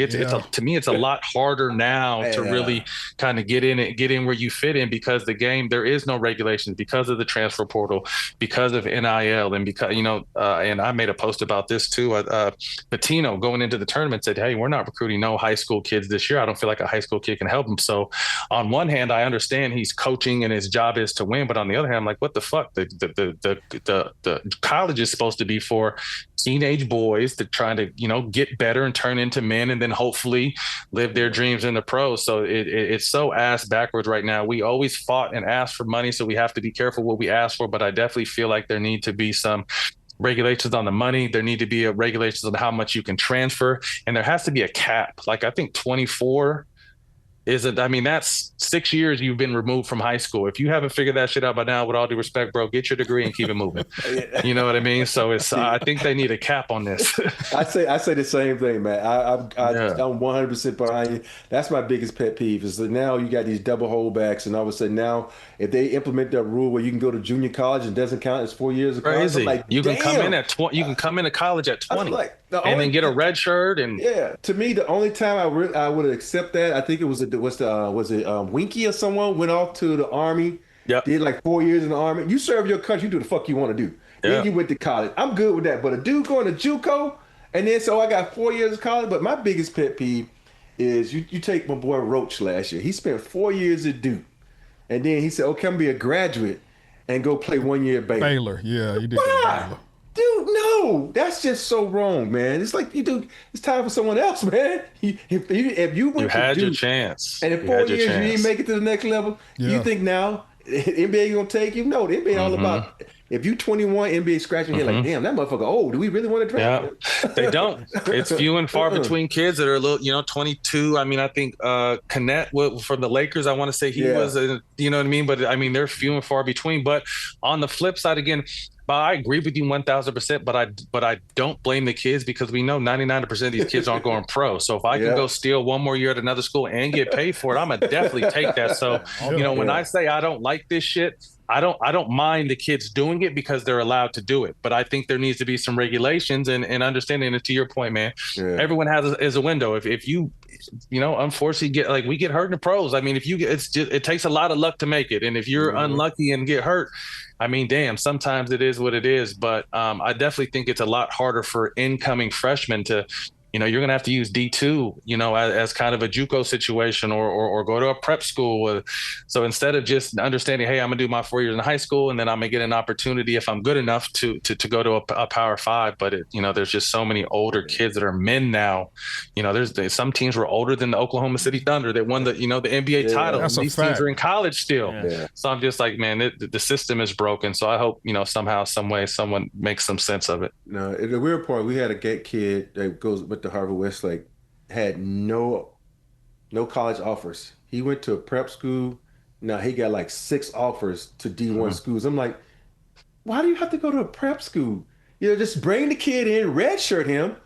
to me, it's a lot harder now to really kind of get in where you fit in, because the game, there is no regulations, because of the transfer portal, because of NIL, and because, and I made a post about this too. Patino going into the tournament said, hey, we're not recruiting no high school kids this year. I don't feel like a high school kid can help him. So on one hand, I understand he's coaching and his job is to win, but on the other hand, I'm like, what the fuck? The college is supposed to be for teenage boys to trying to get better and turn into men and then hopefully live their dreams in the pros. So it's so ass backwards right now. We always fought and asked for money, so we have to be careful what we ask for. But I definitely feel like there need to be some regulations on the money. There need to be regulations on how much you can transfer. And there has to be a cap. Like, I think 24 that's 6 years you've been removed from high school. If you haven't figured that shit out by now, with all due respect, bro, get your degree and keep it moving. You know what I mean? So I think they need a cap on this. I say the same thing, man. I'm 100% behind you. That's my biggest pet peeve is that now you got these double holdbacks, and all of a sudden now if they implement that rule where you can go to junior college and doesn't count as 4 years of college, crazy. Like, you can come in at 20. You can come into college at 20 and then get a red shirt. And to me, the only time I would accept that, I think it was Winky or someone went off to the Army. Yep. Did like 4 years in the Army. You serve your country, you do the fuck you want to do. Then you went to college. I'm good with that. But a dude going to JUCO, and then so I got 4 years of college. But my biggest pet peeve is you take my boy Roach last year. He spent 4 years at Duke, and then he said, "Okay, I'm gonna be a graduate and go play 1 year at Baylor." Baylor, yeah, he did. Why? Dude, no, that's just so wrong, man. It's like it's time for someone else, man. If you went to had Duke, your chance, and in 4 years you didn't make it to the next level, you think now the NBA gonna take you? No, the NBA all about. If you 21, NBA scratching your head like, damn, that motherfucker old. Do we really want to draft him? They don't. It's few and far between kids that are a little, 22. I mean, I think Kenneth from the Lakers, I want to say he was, you know what I mean? But I mean, they're few and far between. But on the flip side, again, I agree with you 1,000%, but I don't blame the kids because we know 99% of these kids aren't going pro. So if I can go steal one more year at another school and get paid for it, I'm gonna definitely take that. So when I say I don't like this shit, I don't mind the kids doing it because they're allowed to do it. But I think there needs to be some regulations and understanding. And to your point, man, everyone is a window. If you unfortunately we get hurt in the pros. I mean, it takes a lot of luck to make it. And if you're unlucky and get hurt, I mean, damn, sometimes it is what it is. But I definitely think it's a lot harder for incoming freshmen to, you're going to have to use D2, as kind of a JUCO situation or go to a prep school. So instead of just understanding, hey, I'm going to do my 4 years in high school and then I'm going to get an opportunity if I'm good enough to go to a Power 5. But, there's just so many older kids that are men now. There's some teams were older than the Oklahoma City Thunder that won the NBA title. These teams are in college still. Yeah. So I'm just like, man, the system is broken. So I hope, somehow, some way, someone makes some sense of it. No, the weird part, we had a kid that goes with the Harvard Westlake, had no college offers. He went to a prep school. Now he got like 6 offers to D1 schools. I'm like, why do you have to go to a prep school? Just bring the kid in, redshirt him.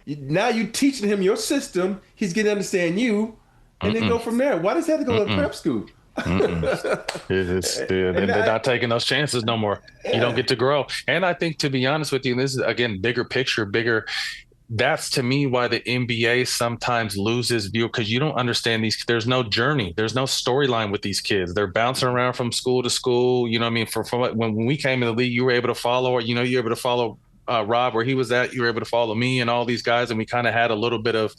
Now you teaching him your system. He's getting to understand you, and then go from there. Why does he have to go to a prep school? They're not taking those chances no more. You don't get to grow. And I think, to be honest with you, this is again bigger picture, that's to me why the NBA sometimes loses view, because you don't understand there's no journey, there's no storyline with these kids. They're bouncing around from school to school. You know what I mean? From when we came in the league, you were able to follow, or you were able to follow Rob where he was at. You were able to follow me and all these guys, and we kind of had a little bit of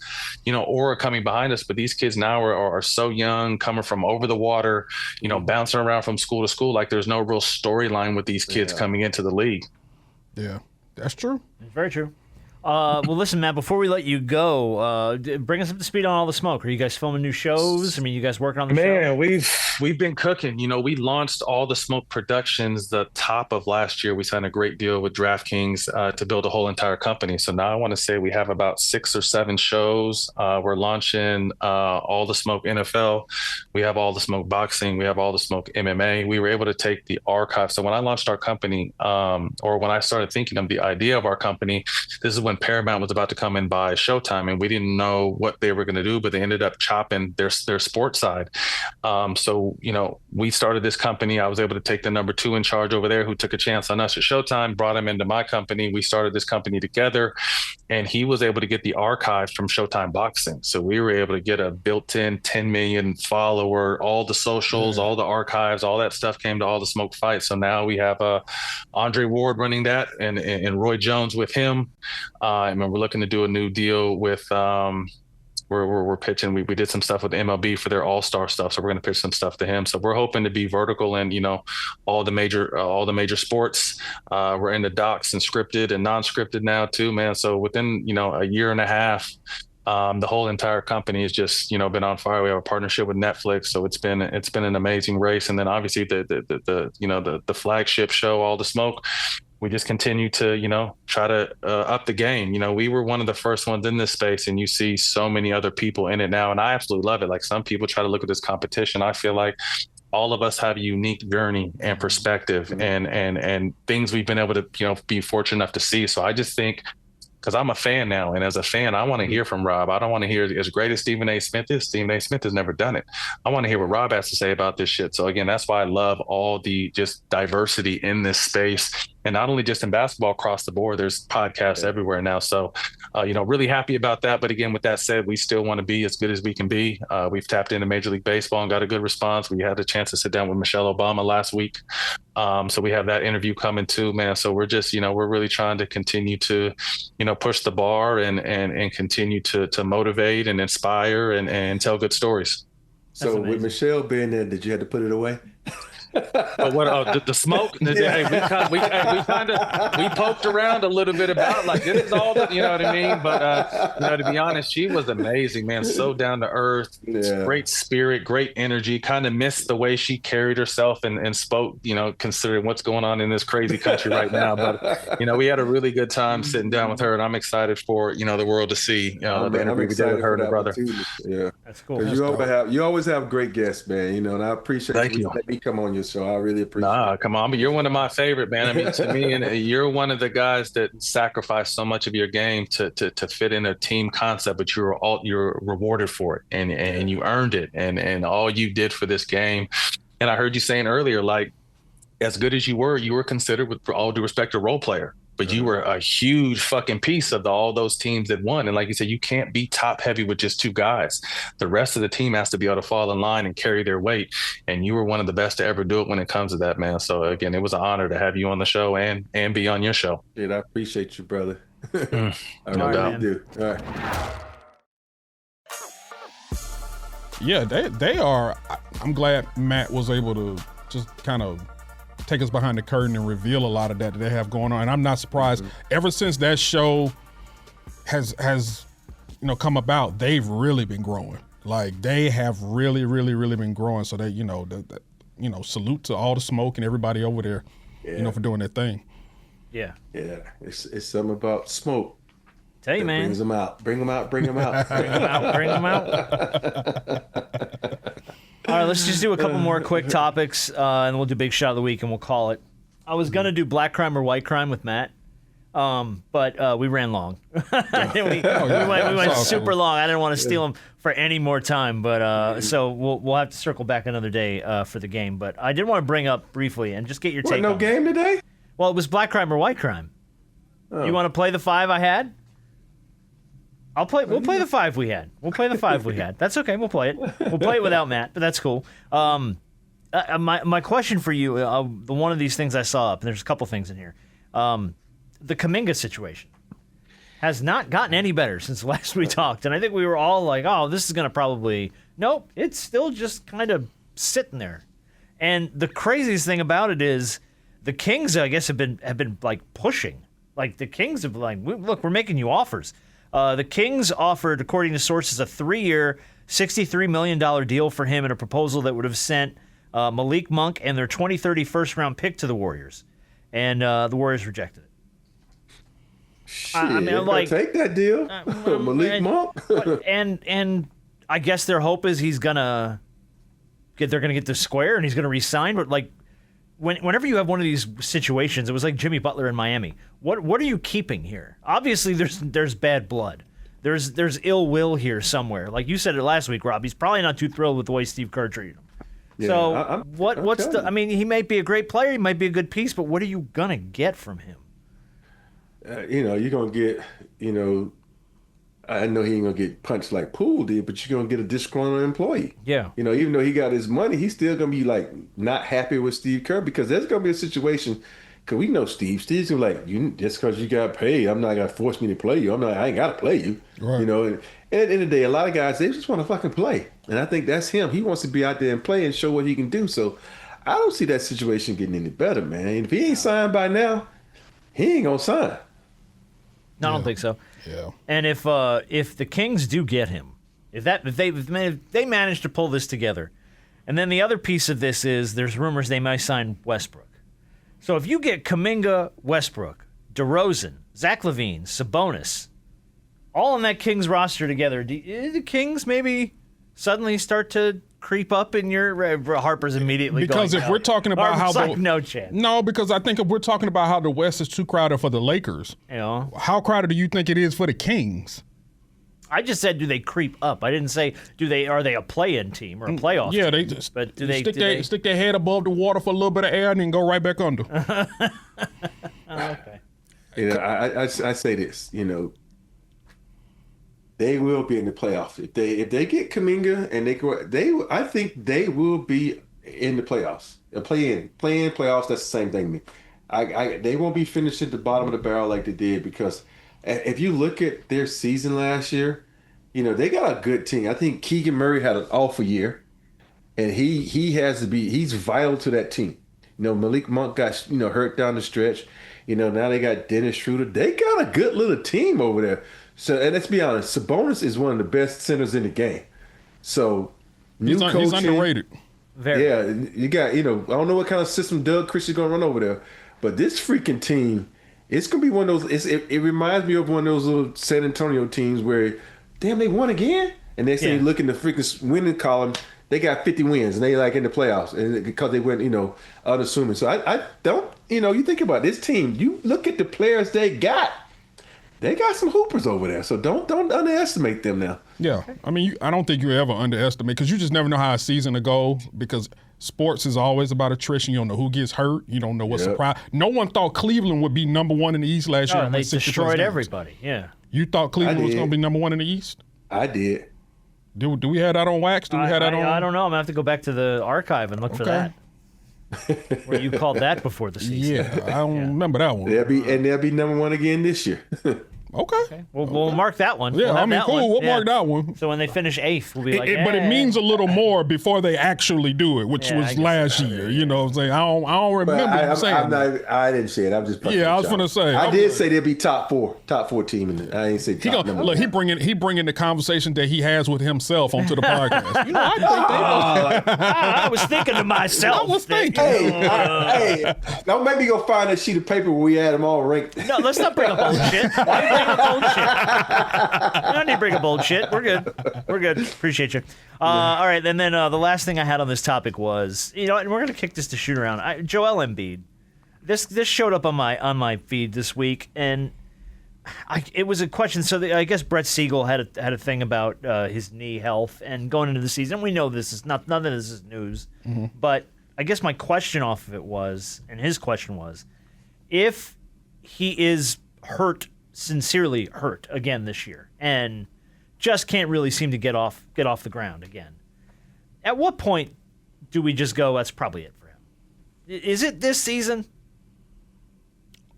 aura coming behind us. But these kids now are so young, coming from over the water, bouncing around from school to school. Like there's no real storyline with these kids coming into the league. Yeah, that's true. It's very true. Well, listen, Matt, before we let you go, bring us up to speed on All the Smoke. Are you guys filming new shows? I mean, you guys working on the show? Man, we've been cooking. We launched All the Smoke Productions the top of last year. We signed a great deal with DraftKings to build a whole entire company. So now I want to say we have about 6 or 7 shows. We're launching All the Smoke NFL. We have All the Smoke Boxing. We have All the Smoke MMA. We were able to take the archive. So when I launched our company, or when I started thinking of the idea of our company, this is when Paramount was about to come and buy Showtime, and we didn't know what they were going to do, but they ended up chopping their sports side. So we started this company. I was able to take the number 2 in charge over there, who took a chance on us at Showtime, brought him into my company. We started this company together, and he was able to get the archives from Showtime Boxing. So we were able to get a built-in 10 million follower, all the socials, all the archives, all that stuff came to All the Smoke Fights. So now we have Andre Ward running that, and Roy Jones with him. And we're looking to do a new deal with we're pitching. We did some stuff with MLB for their All-Star stuff, so we're going to pitch some stuff to him. So we're hoping to be vertical in, all the major sports. We're in the docs and scripted and non-scripted now too, man. So within a year and a half, the whole entire company has just been on fire. We have a partnership with Netflix, so it's been an amazing race. And then obviously the flagship show, All the Smoke. We just continue to, try to up the game. We were one of the first ones in this space, and you see so many other people in it now. And I absolutely love it. Like, some people try to look at this competition. I feel like all of us have a unique journey and perspective and things we've been able to, be fortunate enough to see. So I just think, because I'm a fan now, and as a fan, I want to hear from Rob. I don't want to hear, as great as Stephen A. Smith is, Stephen A. Smith has never done it. I want to hear what Rob has to say about this shit. So again, that's why I love all the just diversity in this space, and not only just in basketball, across the board. There's podcasts everywhere now. So, really happy about that. But again, with that said, we still want to be as good as we can be. We've tapped into Major League Baseball and got a good response. We had a chance to sit down with Michelle Obama last week. So we have that interview coming too, man. So we're just, we're really trying to continue to, push the bar and continue to motivate and inspire and tell good stories. So with Michelle being there, did you have to put it away? But what the smoke? Hey, we poked around a little bit about, like, this is all that, you know what I mean? But to be honest, she was amazing, man. So down to earth, great spirit, great energy. Kind of missed the way she carried herself and spoke, considering what's going on in this crazy country right now. But we had a really good time sitting down with her, and I'm excited for the world to see the interview we did with her and her brother. Yeah, that's cool. You always have great guests, man. And I appreciate you let me come on your show. I really appreciate it. Come on, but you're one of my favorite, man. I mean, to me, and you're one of the guys that sacrificed so much of your game to fit in a team concept, but you're rewarded for it, and you earned it, and all you did for this game. And I heard you saying earlier, like, as good as you were considered, with all due respect, a role player. But you were a huge fucking piece of all those teams that won. And like you said, you can't be top heavy with just two guys. The rest of the team has to be able to fall in line and carry their weight. And you were one of the best to ever do it when it comes to that, man. So again, it was an honor to have you on the show and be on your show. Dude, I appreciate you, brother. No doubt. Do. All right. Yeah, they are. I'm glad Matt was able to just kind of take us behind the curtain and reveal a lot of that they have going on. And I'm not surprised. Ever since that show has come about, they've really been growing. Like, they have really, really, really been growing. So they, salute to All the Smoke and everybody over there, for doing their thing. Yeah. Yeah. It's something about smoke. Tell you, man. Brings them out. Bring them out. Bring them out. All right, let's just do a couple more quick topics, and we'll do Big Shot of the Week, and we'll call it. I was going to do Black Crime or White Crime with Matt, but we ran long. we went super long. I didn't want to steal him for any more time, but so we'll have to circle back another day for the game. But I did want to bring up briefly and just get your take. No game today? Well, it was Black Crime or White Crime. Oh. You want to play the 5 I had? We'll play the 5 we had. That's okay. We'll play it. We'll play it without Matt, but that's cool. My question for you, one of these things I saw up, and there's a couple things in here. The Kuminga situation has not gotten any better since last we talked, and I think we were all like, "Oh, this is going to probably..." Nope, it's still just kind of sitting there. And the craziest thing about it is the Kings, I guess, have been like pushing. Like, the Kings have like, "Look, we're making you offers." The Kings offered, according to sources, a 3-year, $63 million deal for him in a proposal that would have sent Malik Monk and their 2030 first-round pick to the Warriors. And the Warriors rejected it. Shit, like, take that deal, Malik Monk. and I guess their hope is they're going to get this square and he's going to re-sign. But, like, whenever you have one of these situations, it was like Jimmy Butler in Miami. What are you keeping here? Obviously, there's bad blood. There's ill will here somewhere. Like you said it last week, Rob. He's probably not too thrilled with the way Steve Kerr treated him. Yeah, so he might be a great player. He might be a good piece, but what are you gonna get from him? You're gonna get. I know he ain't gonna get punched like Poole did, but you're gonna get a disgruntled employee. Yeah. Even though he got his money, he's still gonna be like not happy with Steve Kerr, because there's gonna be a situation. Because we know Steve. Steve's gonna be like, just because you got paid, I'm not gonna force me to play you. I ain't gotta play you. Right. You know. And at the end of the day, a lot of guys they just want to fucking play, and I think that's him. He wants to be out there and play and show what he can do. So I don't see that situation getting any better, man. And if he ain't signed by now, he ain't gonna sign. No, I don't think so. Yeah. And if the Kings do get him, if they manage to pull this together, and then the other piece of this is there's rumors they might sign Westbrook. So if you get Kuminga, Westbrook, DeRozan, Zach LaVine, Sabonis, all on that Kings roster together, do the Kings maybe suddenly start to creep up in your Harper's immediately because going, if we're talking about Harper's no chance. No, because I think if we're talking about how the West is too crowded for the Lakers, how crowded do you think it is for the Kings? I just said, do they creep up? I didn't say, are they a play-in team or a playoff team? Yeah, they just but stick their head above the water for a little bit of air and then go right back under. Okay. You know, I say this, you know, they will be in the playoffs. If they get Kuminga and I think they will be in the playoffs. Play-in playoffs, that's the same thing to me. They won't be finished at the bottom of the barrel like they did because if you look at their season last year, you know, they got a good team. I think Keegan Murray had an awful year, and he's vital to that team. You know, Malik Monk got, hurt down the stretch. You know, now they got Dennis Schroeder. They got a good little team over there. So, and let's be honest, Sabonis is one of the best centers in the game. So, he's underrated. Very. Yeah, you got, I don't know what kind of system Doug Chris is going to run over there, but this freaking team, it's going to be one of those, it reminds me of one of those little San Antonio teams where, damn, they won again? And they say, you look in the freaking winning column, they got 50 wins, and they in the playoffs, and because they went, unassuming. So I don't, you think about this team, you look at the players they got some hoopers over there. So don't underestimate them now. Yeah, I mean, I don't think you ever underestimate because you just never know how a season will go because sports is always about attrition. You don't know who gets hurt. You don't know what surprise. No one thought Cleveland would be number one in the East last year. And they destroyed everybody. Yeah. You thought Cleveland was going to be number one in the East? I did. Do we have that on wax? Do we have that on? I don't know. I'm gonna have to go back to the archive and look for that. Where you called that before the season? Yeah, I don't remember that one. They'll be number one again this year. Okay. We'll mark that one. Yeah, cool. We'll mark that one. So when they finish 8th, we'll be like, but it means a little more before they actually do it, which was last year. You know what I'm saying? I don't remember saying that. I didn't say it. I'm just I was going to say. I did say they'll be top four team. I ain't say top number one. He bringing the conversation that he has with himself onto the podcast. I was thinking to myself. I was thinking. Hey, don't make me go find that sheet of paper where we had them all ranked. No, let's not bring up old shit. I don't need to bring up old shit. We're good. Appreciate you. All right, and then the last thing I had on this topic was, and we're gonna kick this to shoot around. Joel Embiid. This showed up on my feed this week, and it was a question. So I guess Brett Siegel had a thing about his knee health and going into the season. We know this is none of this is news, but I guess my question off of it was, and his question was, if he is hurt. Sincerely hurt again this year and just can't really seem to get off the ground again. At what point do we just go, that's probably it for him? Is it this season?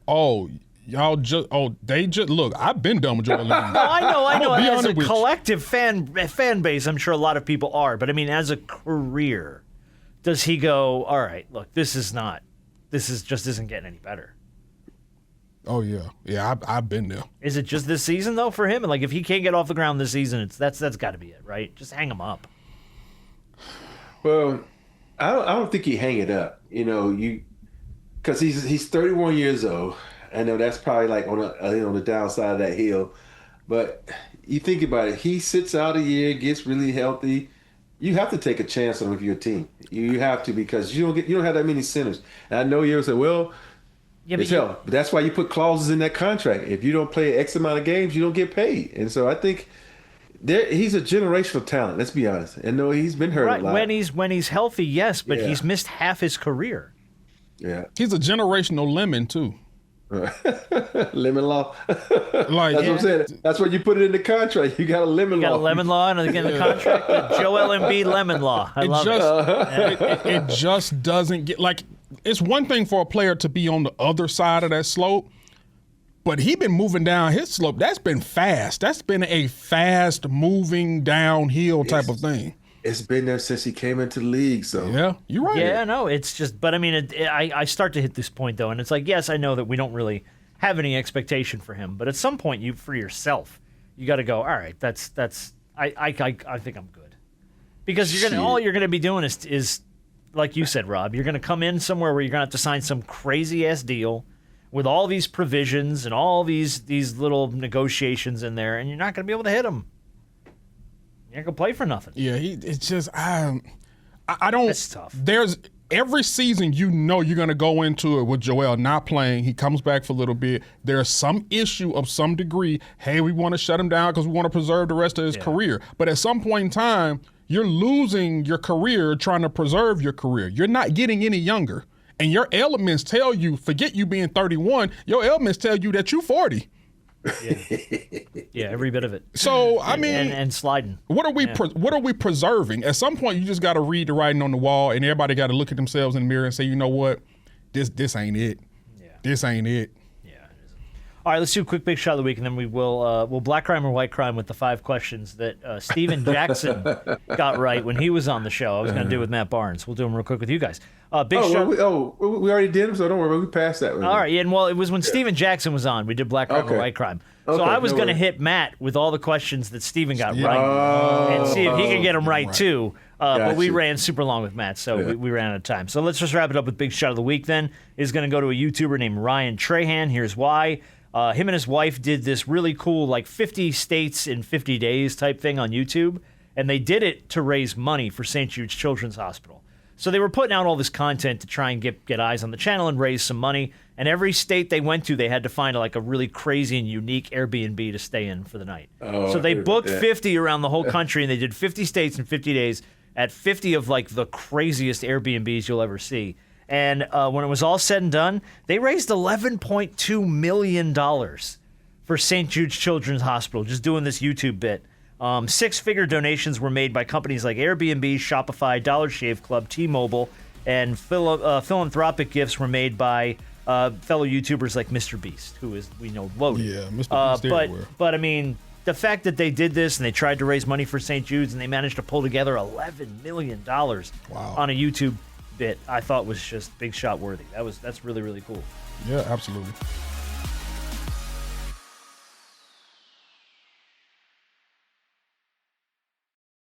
Oh, they just look, I've been done with Joel Embiid. No, I know. As a collective fan base, I'm sure a lot of people are, but I mean as a career, does he go, all right, look, this just isn't getting any better? Oh yeah. I've been there. Is it just this season though for him? And like if he can't get off the ground this season, that's got to be it, right? Just hang him up. Well, I don't think you hang it up. Because he's 31 years old. I know that's probably like on the downside of that hill, but you think about it. He sits out a year, gets really healthy. You have to take a chance on him if you're a team. You have to because you don't have that many centers. And I know you'll say, well. Yeah, but that's why you put clauses in that contract. If you don't play X amount of games, you don't get paid. And so I think he's a generational talent. Let's be honest. And no, he's been hurt a lot. When he's healthy, yes, but he's missed half his career. Yeah, he's a generational lemon too. Lemon law. Like that's what I'm saying. That's what you put it in the contract. You got a lemon law. You got a lemon law and again the contract. The Joel Embiid lemon law. I love it. It just doesn't get like. it's one thing for a player to be on the other side of that slope, but he been moving down his slope. That's been fast. That's been a fast moving downhill type of thing. It's been there since he came into the league. So yeah, you're right. Yeah, no, it's just. But I mean, I start to hit this point though, and it's like, yes, I know that we don't really have any expectation for him, but at some point, you for yourself, you got to go. All right, that's. I think I'm good, because all you're gonna be doing is like you said, Rob. You're gonna come in somewhere where you're gonna have to sign some crazy ass deal with all these provisions and all these little negotiations in there, and you're not gonna be able to hit them. You're not gonna play for nothing. Yeah, it's just I don't. It's tough. There's every season you're gonna go into it with Joel not playing. He comes back for a little bit. There's some issue of some degree. Hey, we want to shut him down because we want to preserve the rest of his career. But at some point in time, you're losing your career trying to preserve your career. You're not getting any younger, and your elements tell you. Forget you being 31. Your elements tell you that you're 40. Yeah, every bit of it. So I mean, and sliding. What are we preserving? At some point, you just got to read the writing on the wall, and everybody got to look at themselves in the mirror and say, you know what, this ain't it. Yeah. This ain't it. Yeah, it isn't. All right, let's do a quick big shot of the week, and then we'll black crime or white crime with the 5 questions that Steven Jackson got right when he was on the show. I was going to do it with Matt Barnes. We'll do them real quick with you guys. We already did them, so don't worry. We passed that one. All right, and it was when Steven Jackson was on. We did black crime or white crime. So I was going to hit Matt with all the questions that Steven got right and see if he could get them right too. But we ran super long with Matt, so we ran out of time. So let's just wrap it up with big shot of the week then. Is going to go to a YouTuber named Ryan Trahan. Here's why. Him and his wife did this really cool 50 states in 50 days type thing on YouTube, and they did it to raise money for St. Jude's Children's Hospital. So they were putting out all this content to try and get eyes on the channel and raise some money. And every state they went to, they had to find a really crazy and unique Airbnb to stay in for the night. So they booked 50 around the whole country, and they did 50 states in 50 days at 50 of the craziest Airbnbs you'll ever see. And when it was all said and done, they raised $11.2 million for St. Jude's Children's Hospital, just doing this YouTube bit. 6-figure donations were made by companies like Airbnb, Shopify, Dollar Shave Club, T-Mobile, and philanthropic gifts were made by fellow YouTubers like Mr. Beast, who is, we know, loaded. Yeah, Mr. Beast everywhere. But I mean, the fact that they did this and they tried to raise money for St. Jude's and they managed to pull together $11 million on a YouTube bit, I thought was just big shot worthy. That's really, really cool. Yeah, absolutely.